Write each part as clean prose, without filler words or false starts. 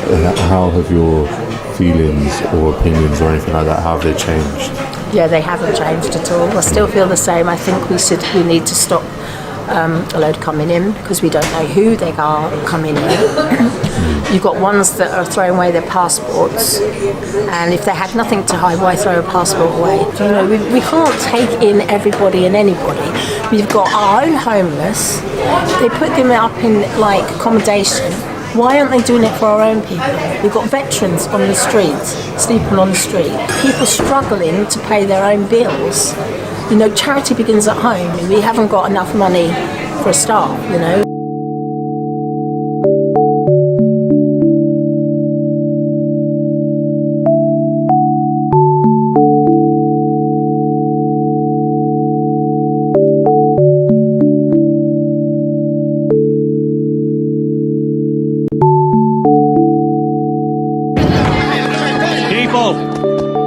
How have your feelings or opinions or anything like that, how have they changed? Yeah, they haven't changed at all. I still feel the same. I think we need to stop a load coming in because we don't know who they are coming in. You've got ones that are throwing away their passports, and if they had nothing to hide, why throw a passport away? You know, we can't take in everybody and anybody. We've got our own homeless. They put them up in like accommodation. Why aren't they doing it for our own people? We've got veterans on the streets, sleeping on the street. People struggling to pay their own bills. You know, charity begins at home. We haven't got enough money for a start, you know.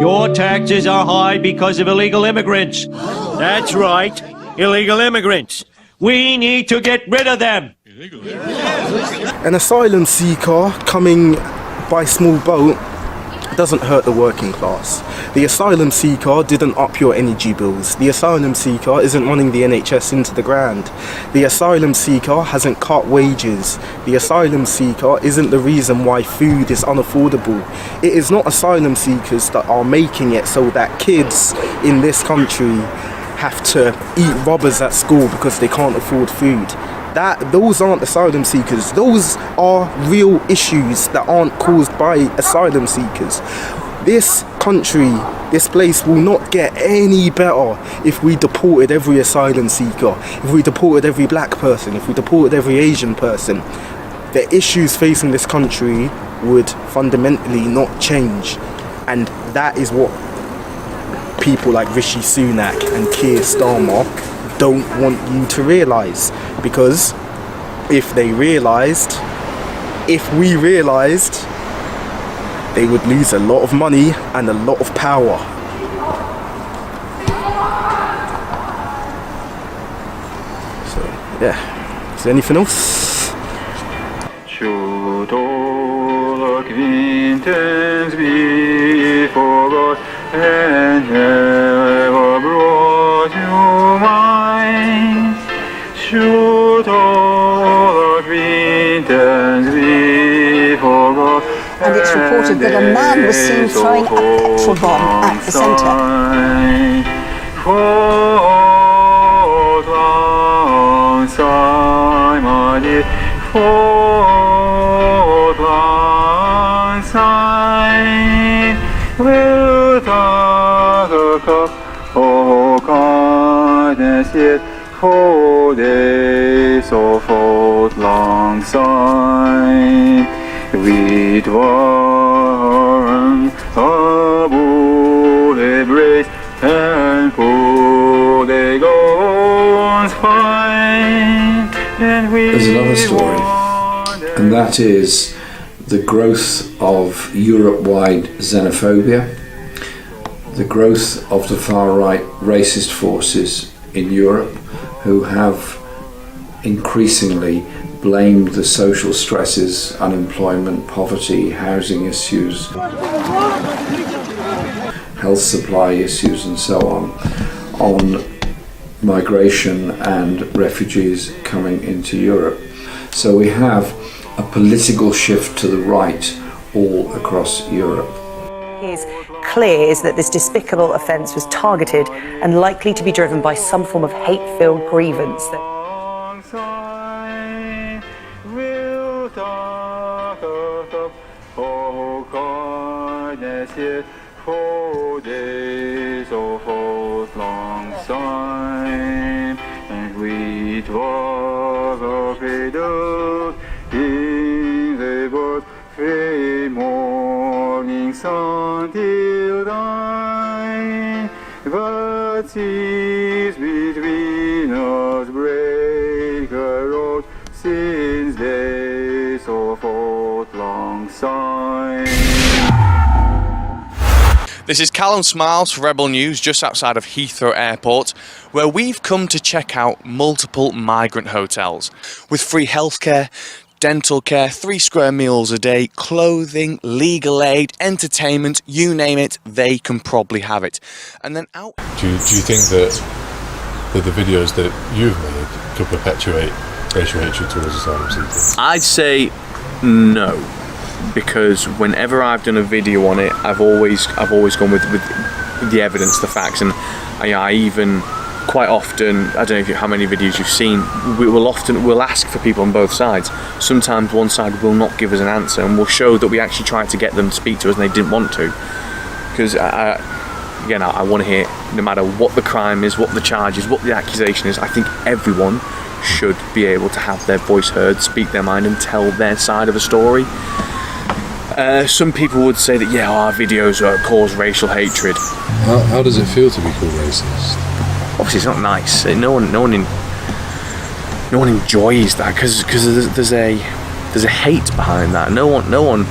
Your taxes are high because of illegal immigrants. That's right, illegal immigrants. We need to get rid of them. An asylum seeker coming by small boat doesn't hurt the working class. The asylum seeker didn't up your energy bills. The asylum seeker isn't running the NHS into the ground. The asylum seeker hasn't cut wages. The asylum seeker isn't the reason why food is unaffordable. It is not asylum seekers that are making it so that kids in this country have to eat rubbers at school because they can't afford food. Those aren't asylum seekers. Those are real issues that aren't caused by asylum seekers. This country, this place will not get any better if we deported every asylum seeker, if we deported every black person, if we deported every Asian person. The issues facing this country would fundamentally not change. And that is what people like Rishi Sunak and Keir Starmer don't want you to realise, because if we realised, they would lose a lot of money and a lot of power. So yeah, is there anything else? Should all acquaintance be forgot and never brought you mind? Should all acquaintance be forgot? And it's reported that a man was seen throwing a petrol bomb at the centre. For days of old lang syne, we dwarren a bullet brace and pull the guns fine. There's another story, and that is the growth of Europe-wide xenophobia, the growth of the far-right racist forces in Europe, who have increasingly blamed the social stresses, unemployment, poverty, housing issues, health supply issues and so on migration and refugees coming into Europe. So we have a political shift to the right all across Europe. Is clear is that this despicable offence was targeted and likely to be driven by some form of hate-filled grievance. For days of old lang syne, and we dwell in the birthday morning sun till thine, but seas between us break a road since days of old lang syne. This is Callum Smiles for Rebel News, just outside of Heathrow Airport, where we've come to check out multiple migrant hotels with free healthcare, dental care, 3 square meals a day, clothing, legal aid, entertainment, you name it, they can probably have it. And then out... Do you think that the videos that you've made could perpetuate racial hatred towards asylum seekers? I'd say no, because whenever I've done a video on it, I've always gone with the evidence, the facts, and I even quite often, I don't know how many videos you've seen, we'll ask for people on both sides. Sometimes one side will not give us an answer, and we'll show that we actually tried to get them to speak to us and they didn't want to. Because again, I want to hear, no matter what the crime is, what the charge is, what the accusation is, I think everyone should be able to have their voice heard, speak their mind and tell their side of a story. Some people would say that, yeah, our videos cause racial hatred. How does it feel to be called racist? Obviously, it's not nice. No one enjoys that because there's a hate behind that. No one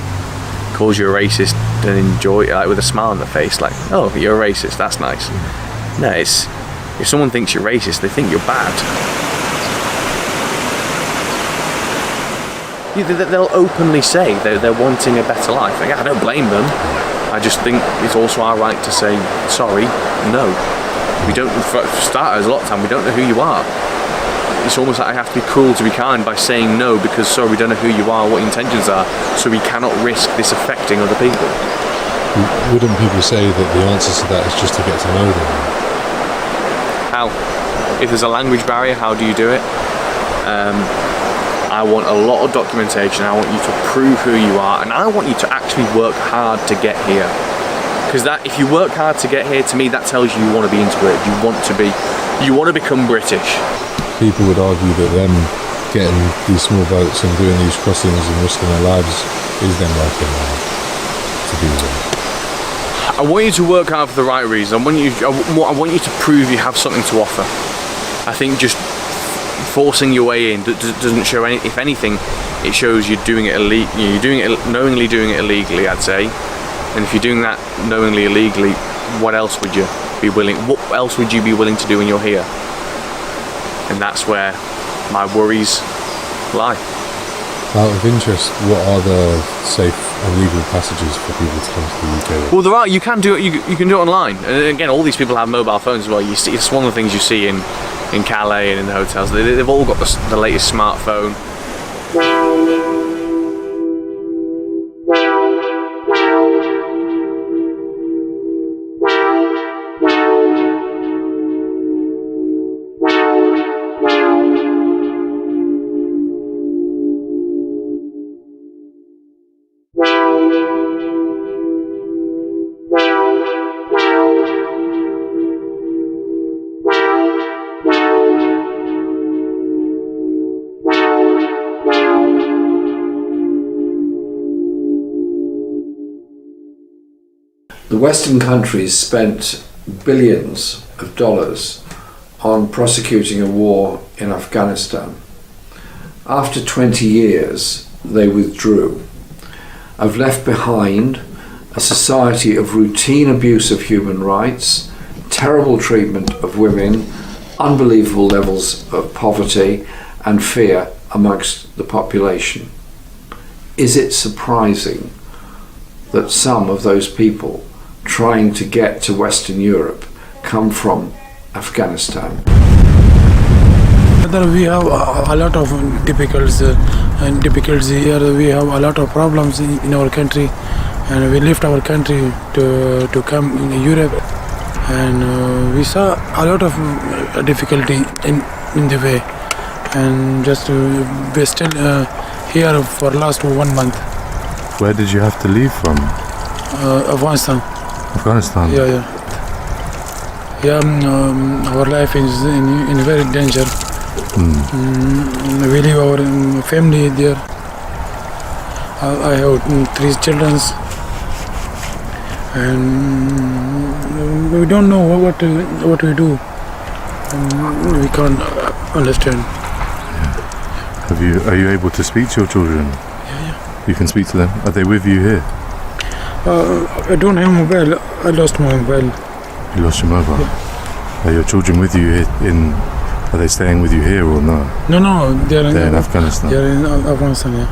calls you a racist and enjoy it like with a smile on their face, like, oh, you're a racist, that's nice. No, it's if someone thinks you're racist, they think you're bad. They'll openly say they're wanting a better life. Like, I don't blame them. I just think it's also our right to say sorry, no. We don't, for starters, a lot of time we don't know who you are. It's almost like I have to be cruel to be kind by saying no because sorry, we don't know who you are, what your intentions are, so we cannot risk this affecting other people. Wouldn't people say that the answer to that is just to get to know them? How? If there's a language barrier, how do you do it? I want a lot of documentation. I want you to prove who you are, and I want you to actually work hard to get here. Because if you work hard to get here, to me, that tells you want to be integrated. You want to become British. People would argue that them getting these small boats and doing these crossings and risking their lives is them working hard to do that. I want you to work hard for the right reason. I want you to prove you have something to offer. I think just forcing your way in doesn't show any. If anything, it shows you're doing it knowingly doing it illegally, I'd say. And if you're doing that knowingly illegally, what else would you be willing to do when you're here? And that's where my worries lie. Out of interest, what are the safe and legal passages for people to come to the UK? Well, there are. You can do it. You can do it online. And again, all these people have mobile phones as well. You see, it's one of the things you see in Calais and in the hotels. They've all got the latest smartphone. The Western countries spent billions of dollars on prosecuting a war in Afghanistan. After 20 years, they withdrew. I've left behind a society of routine abuse of human rights, terrible treatment of women, unbelievable levels of poverty and fear amongst the population. Is it surprising that some of those people trying to get to Western Europe come from Afghanistan? We have a lot of difficulties here. We have a lot of problems in our country, and we left our country to come in Europe, and we saw a lot of difficulty in the way, and just we're still here for last 1 month. Where did you have to leave from? Afghanistan. Afghanistan? Yeah, our life is in very danger. We leave our family there. I have 3 children, and we don't know what we do. We can't understand. Are you able to speak to your children? Yeah. You can speak to them. Are they with you here? I don't have mobile. I lost my mobile. You lost your mobile? Yeah. Are your children with you here Are they staying with you here or no? No, they're in Afghanistan. They're in Afghanistan, yeah.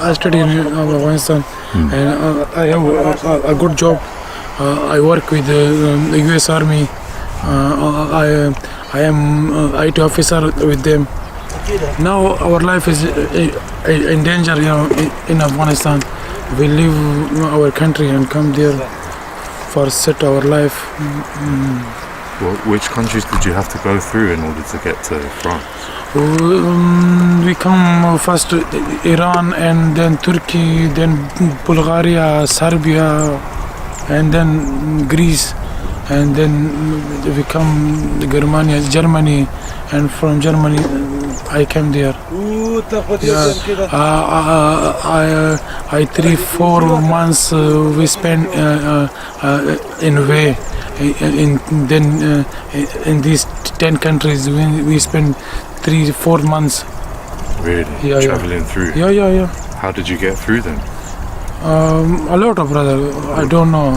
I studied in Afghanistan, and I have a good job. I work with the U.S. Army. I am IT officer with them. Now our life is in danger, in Afghanistan. We leave our country and come there for set our life. Well, which countries did you have to go through in order to get to France? We come first to Iran, and then Turkey, then Bulgaria, Serbia, and then Greece, and then we come to Germany, and from Germany I came there. I 3-4 months we spent in way. In these 10 countries we spent 3-4 months. Really? Yeah, traveling through? Yeah. How did you get through them? A lot of brother. I don't know.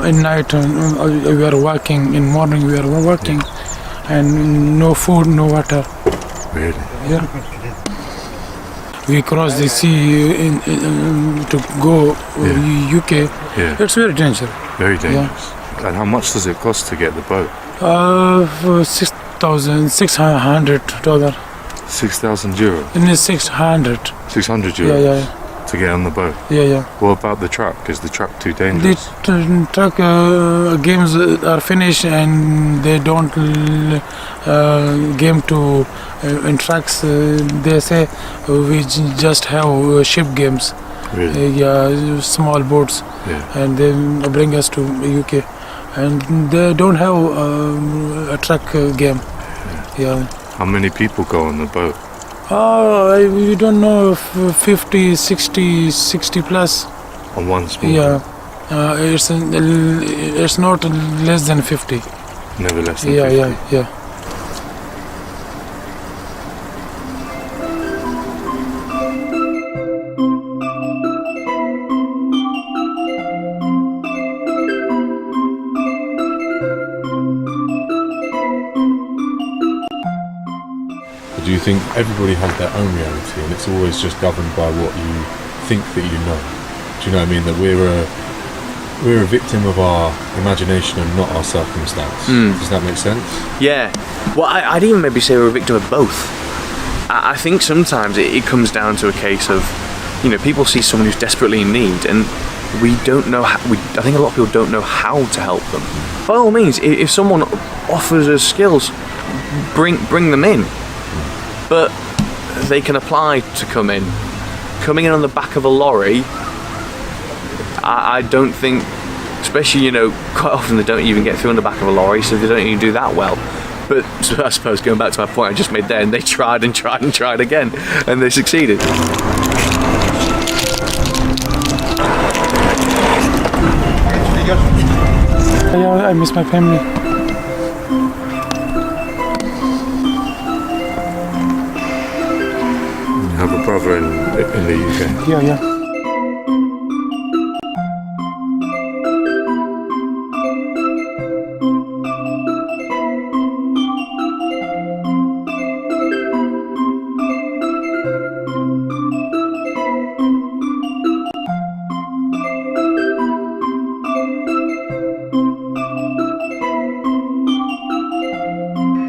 In night we are working. In morning we are working, and no food, no water. Really? Yeah. We cross the sea to go UK. Yeah. It's very dangerous. Very dangerous. And how much does it cost to get the boat? $6,600. 6,000 euro? In 600. 600 euros? Yeah. To get on the boat? Yeah. What about the truck? Is the truck too dangerous? The truck games are finished, and they don't game to in trucks. They say we just have ship games. Really? Small boats. Yeah. And they bring us to UK, and they don't have a truck game. Yeah. How many people go on the boat? We don't know, 50, 60 plus. On one small boat? It's not less than 50. Never less than 50? Yeah. Do you think everybody has their own reality and it's always just governed by what you think that you know? Do you know what I mean? That we're a victim of our imagination and not our circumstance. Does that make sense? Yeah. Well, I'd even maybe say we're a victim of both. I think sometimes it comes down to a case of, people see someone who's desperately in need, and we don't know how, I think a lot of people don't know how to help them. By all means, if someone offers us skills, bring them in. But they can apply to come in. Coming in on the back of a lorry, I don't think, especially, quite often they don't even get through on the back of a lorry, so they don't even do that well. But so I suppose, going back to my point I just made there, and they tried and tried and tried again, and they succeeded. I miss my family. Have a brother in the UK? Yeah.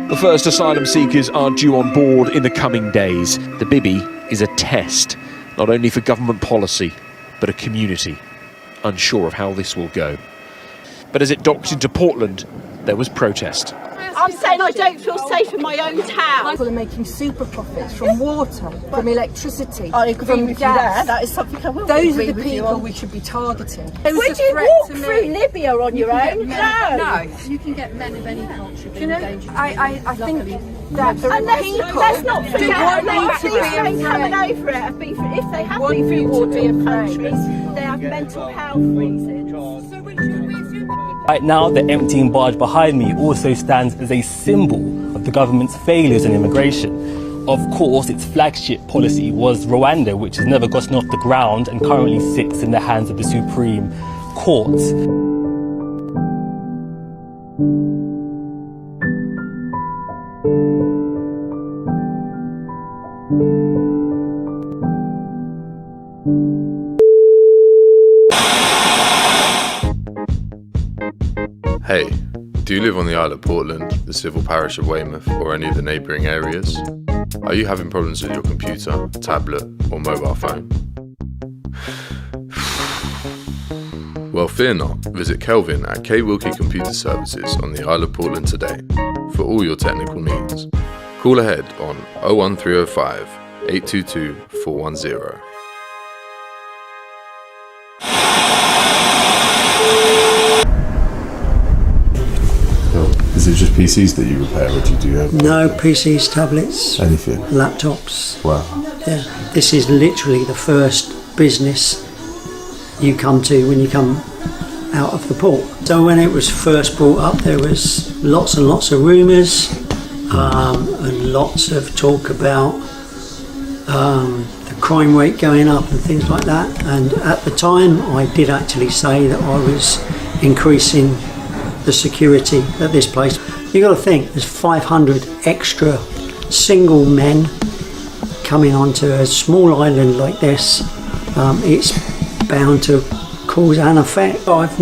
The first asylum seekers are due on board in the coming days. The Bibi is a test, not only for government policy, but a community, unsure of how this will go. But as it docked into Portland, there was protest. I'm saying I don't feel safe in my own town. People are making super profits from water, from electricity, I agree from with gas. you there. That is something I will Those agree are the with you people on. we should be targeting. Would you walk through Libya on your own? No. You can get men of any culture being dangerous. I think that the people let's not forget want these men coming over it have been, if they have been through war countries, they have mental health reasons. Right now, the emptying barge behind me also stands as a symbol of the government's failures in immigration. Of course, its flagship policy was Rwanda, which has never gotten off the ground and currently sits in the hands of the Supreme Court. Hey, do you live on the Isle of Portland, the civil parish of Weymouth, or any of the neighbouring areas? Are you having problems with your computer, tablet, or mobile phone? Well, fear not. Visit Kelvin at K Wilkie Computer Services on the Isle of Portland today for all your technical needs. Call ahead on 01305 822 410. Is it just PCs that you repair, or do you have? No, PCs, tablets, anything? Laptops. Wow. Yeah, this is literally the first business you come to when you come out of the port. So when it was first brought up, there was lots and lots of rumours and lots of talk about the crime rate going up and things like that. And at the time, I did actually say that I was increasing the security at this place. You got to think, there's 500 extra single men coming onto a small island like this. It's bound to cause an effect. I've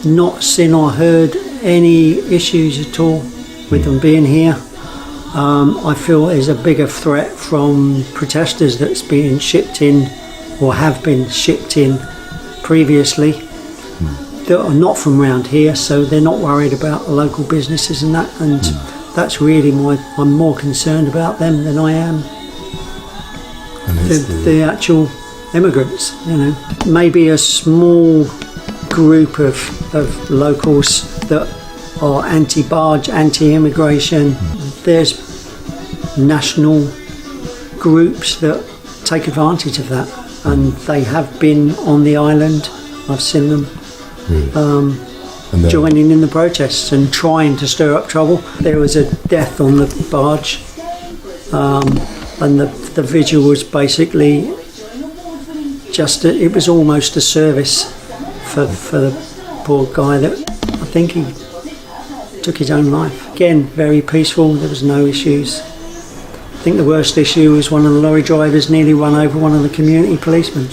not seen or heard any issues at all with them being here. I feel there's a bigger threat from protesters that's being shipped in or have been shipped in previously that are not from around here, so they're not worried about the local businesses and that, and that's really I'm more concerned about them than I am the actual immigrants. You know, maybe a small group of locals that are anti-barge, anti-immigration. There's national groups that take advantage of that, and they have been on the island. I've seen them joining in the protests and trying to stir up trouble. There was a death on the barge, and the vigil was basically it was almost a service for the poor guy that I think he took his own life. Again, very peaceful, there was no issues. I think the worst issue was one of the lorry drivers nearly run over one of the community policemen.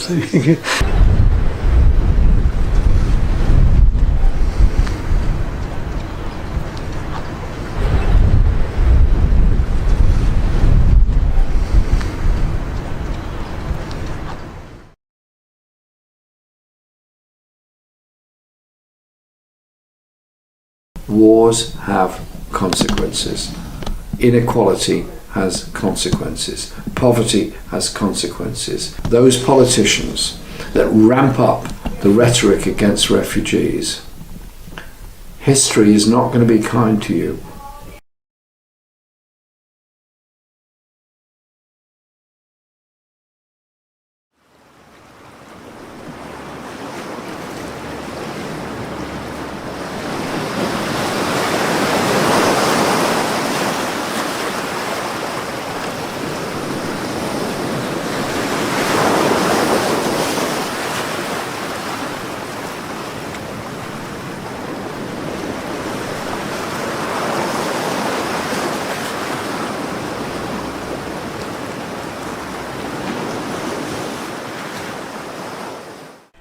Wars have consequences. Inequality has consequences. Poverty has consequences. Those politicians that ramp up the rhetoric against refugees, history is not going to be kind to you.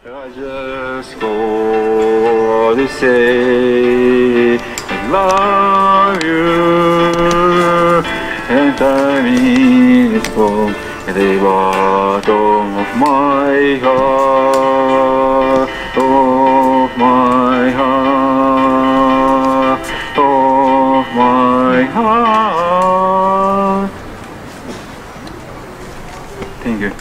I just want to say I love you, and I mean it from the bottom of my heart, of my heart, of my heart. Thank you.